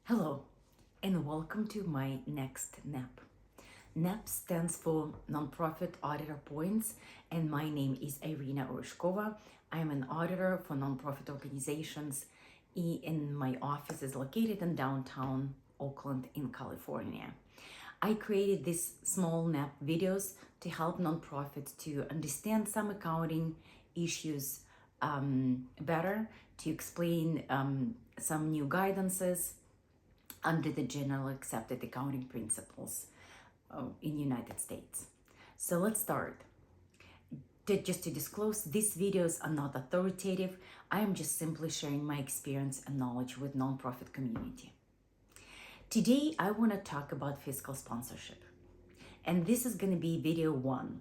Hello, and welcome to my next NAP. NAP stands for Nonprofit Auditor Points, and my name is Irina Oryshkova. I am an auditor for nonprofit organizations, and my office is located in downtown Oakland in California. I created these small NAP videos to help nonprofits to understand some accounting issues better, to explain some new guidances under the general accepted accounting principles in United States. So let's start. Just to disclose, these videos are not authoritative. I am just simply sharing my experience and knowledge with nonprofit community. Today, I want to talk about fiscal sponsorship. And this is going to be video 1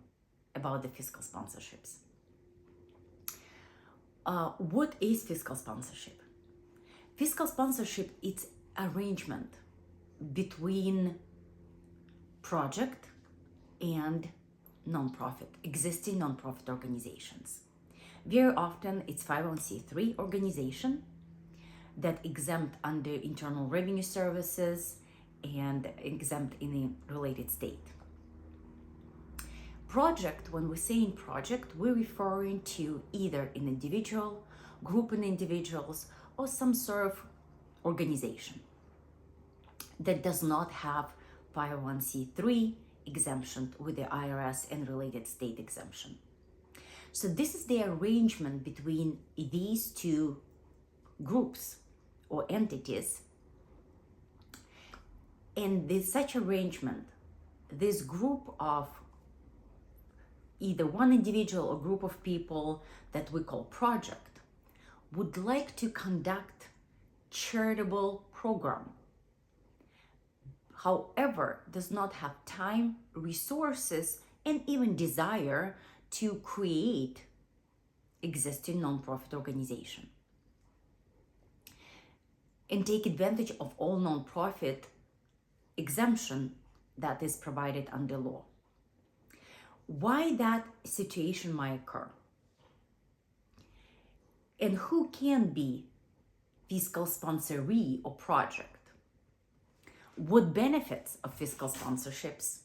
about the fiscal sponsorships. What is fiscal sponsorship? Fiscal sponsorship is arrangement between project and existing nonprofit organizations. Very often it's 501c3 organization that exempt under Internal Revenue Services and exempt in a related state. Project, when we say in project, we're referring to either an individual, group of individuals, or some sort of organization that does not have 501c3 exemption with the IRS and related state exemption. So this is the arrangement between these two groups or entities. And with such arrangement, this group of either one individual or group of people that we call project would like to conduct charitable program, however does not have time, resources, and even desire to create existing nonprofit organization and take advantage of all nonprofit exemption that is provided under law. Why that situation might occur and who can be fiscal sponsoree or project, what benefits of fiscal sponsorships,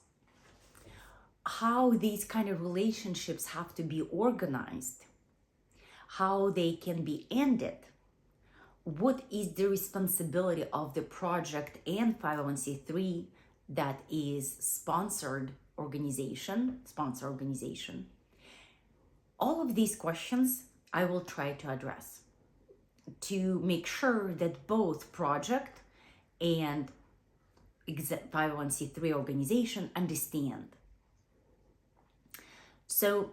how these kind of relationships have to be organized, how they can be ended, what is the responsibility of the project and 501c3 that is sponsor organization. All of these questions I will try to address to make sure that both project and 501c3 organization understand. So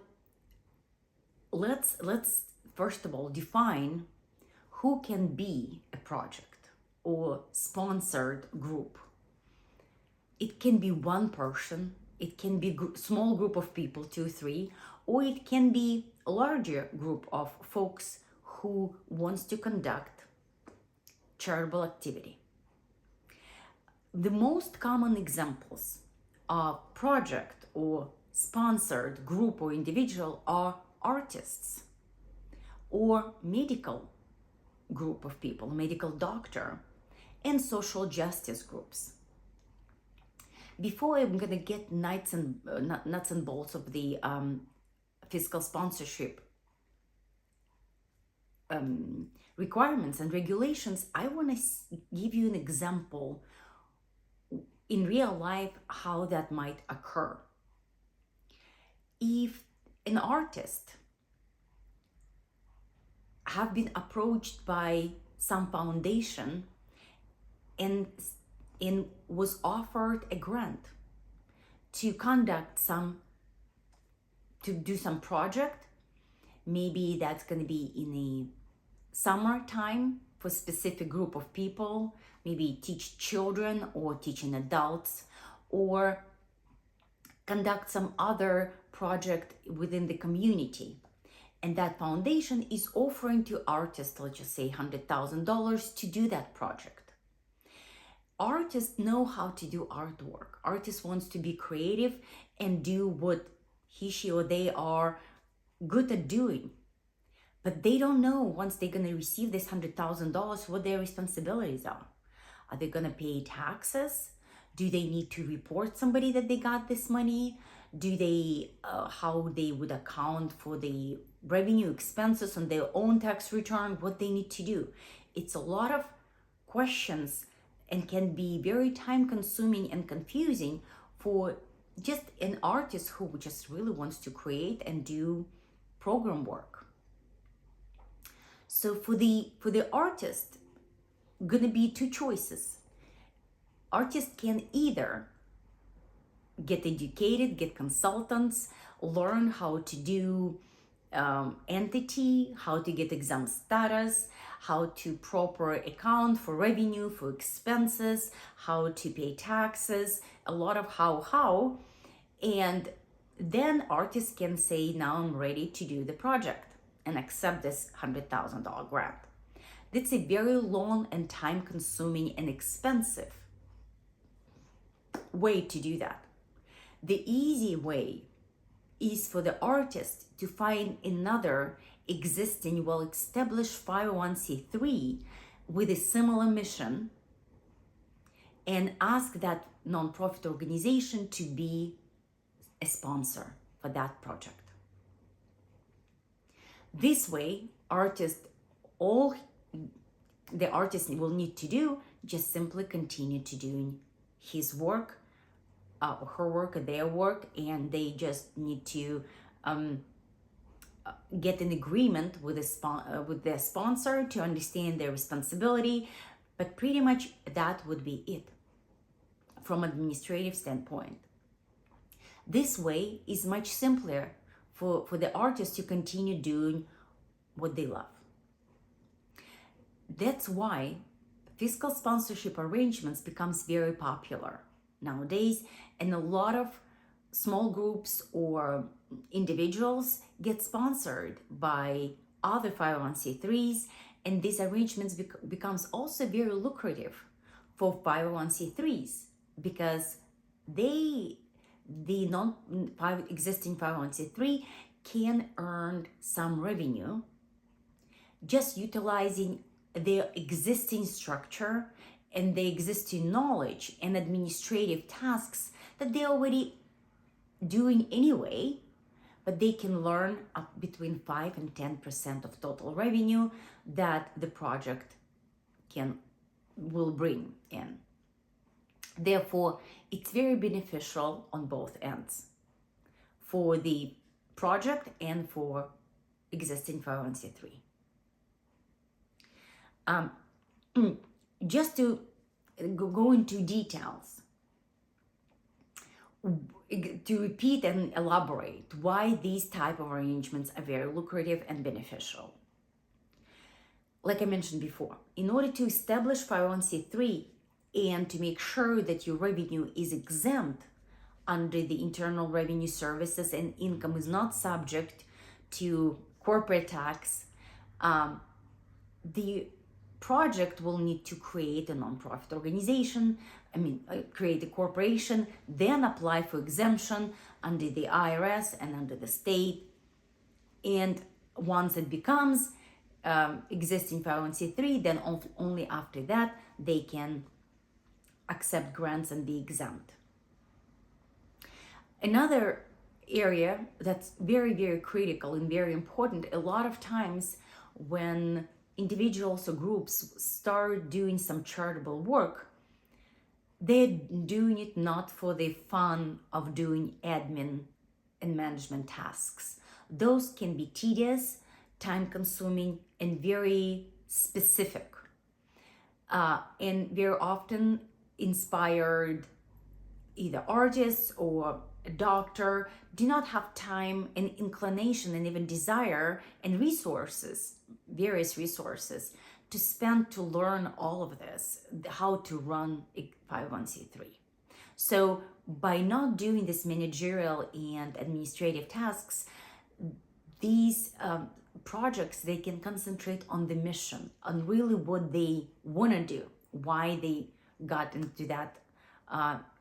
let's first of all define who can be a project or sponsored group. It can be one person, it can be a small group of people, 2, 3, or it can be a larger group of folks who wants to conduct charitable activity. The most common examples of project or sponsored group or individual are artists or medical group of people, medical doctor, and social justice groups. Before I'm going to get nuts and bolts of the fiscal sponsorship requirements and regulations, I want to give you an example in real life how that might occur. If an artist have been approached by some foundation and was offered a grant to do some project, maybe that's going to be in a summertime for specific group of people, maybe teach children or teaching adults, or conduct some other project within the community. And that foundation is offering to artists, let's just say $100,000 to do that project. Artists know how to do artwork. Artists wants to be creative and do what he, she, or they are good at doing. But they don't know once they're going to receive this $100,000 what their responsibilities are. Are they going to pay taxes? Do they need to report somebody that they got this money? Do they, how they would account for the revenue expenses on their own tax return, what they need to do? It's a lot of questions and can be very time consuming and confusing for just an artist who just really wants to create and do program work. So for the artist, gonna be two choices. Artists can either get educated, get consultants, learn how to do entity, how to get exam status, how to proper account for revenue, for expenses, how to pay taxes, a lot of how, and then artists can say, now I'm ready to do the project and accept this $100,000 grant. That's a very long and time consuming and expensive way to do that. The easy way is for the artist to find another existing, well-established 501c3 with a similar mission and ask that nonprofit organization to be a sponsor for that project. This way, all the artist will need to do just simply continue to doing his work, her work, or their work, and they just need to get an agreement with their sponsor to understand their responsibility. But pretty much that would be it from administrative standpoint. This way is much simpler for the artist to continue doing what they love. That's why fiscal sponsorship arrangements becomes very popular nowadays, and a lot of small groups or individuals get sponsored by other 501c3s, and these arrangements becomes also very lucrative for 501c3s because the existing 501c3 can earn some revenue just utilizing their existing structure and the existing knowledge and administrative tasks that they're already doing anyway, but they can learn up between 5 and 10% of total revenue that the project will bring in. Therefore, it's very beneficial on both ends for the project and for existing 501c3. Just to go into details, to repeat and elaborate why these type of arrangements are very lucrative and beneficial. Like I mentioned before, in order to establish 501c3 and to make sure that your revenue is exempt under the Internal Revenue Services and income is not subject to corporate tax, the project will need to create a nonprofit organization, create a corporation, then apply for exemption under the IRS and under the state. And once it becomes existing 501c3, then only after that they can accept grants and be exempt. Another area that's very, very critical and very important, a lot of times when individuals or groups start doing some charitable work, they're doing it not for the fun of doing admin and management tasks. Those can be tedious, time-consuming, and very specific, and very often inspired either artists or a doctor do not have time and inclination and even desire and various resources to spend to learn all of this, how to run a 501c3. So by not doing this managerial and administrative tasks, these projects, they can concentrate on the mission, on really what they want to do, why they got into that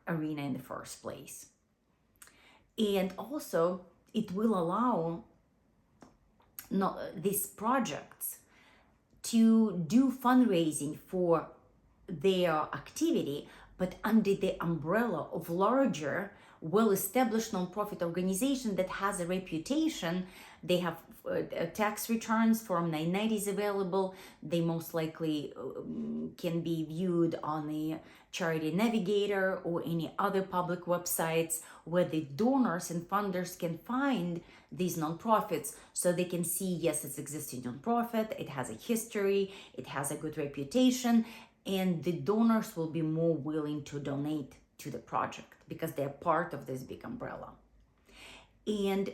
arena in the first place. And also, it will allow these projects to do fundraising for their activity, but under the umbrella of larger, well-established nonprofit organization that has a reputation. They have tax returns Form 990s available. They most likely can be viewed on the Charity Navigator or any other public websites where the donors and funders can find these nonprofits, so they can see, yes, it's existing nonprofit, it has a history, it has a good reputation, and the donors will be more willing to donate to the project because they're part of this big umbrella. And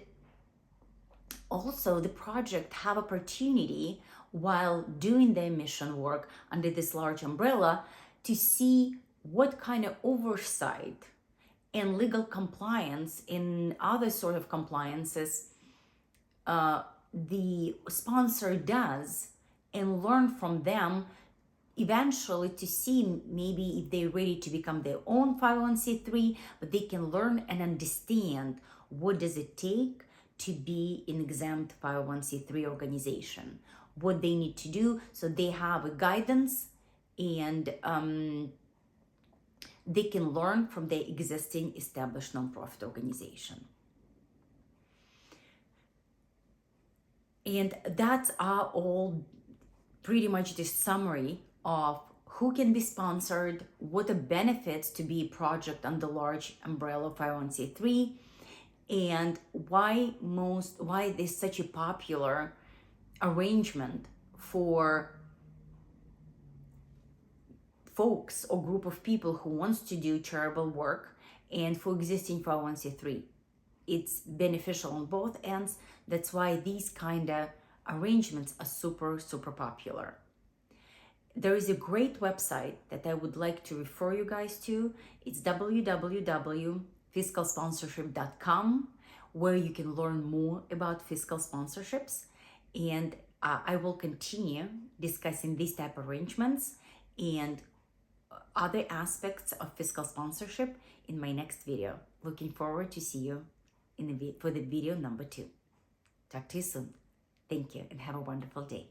also the project have opportunity while doing their mission work under this large umbrella to see what kind of oversight and legal compliance and other sort of compliances the sponsor does, and learn from them eventually to see maybe if they're ready to become their own 501c3, but they can learn and understand what does it take to be an exempt 501c3 organization, what they need to do, so they have a guidance, and they can learn from the existing established nonprofit organization. And that's all pretty much the summary of who can be sponsored, what the benefits to be a project under large umbrella 501c3, and why there's such a popular arrangement for folks or group of people who wants to do charitable work, and for existing 501c3. It's beneficial on both ends. That's why these kind of arrangements are super popular. There is a great website that I would like to refer you guys to. It's www.fiscalsponsorship.com, where you can learn more about fiscal sponsorships. And I will continue discussing these type of arrangements and other aspects of fiscal sponsorship in my next video. Looking forward to see you for the video number 2. Talk to you soon. Thank you and have a wonderful day.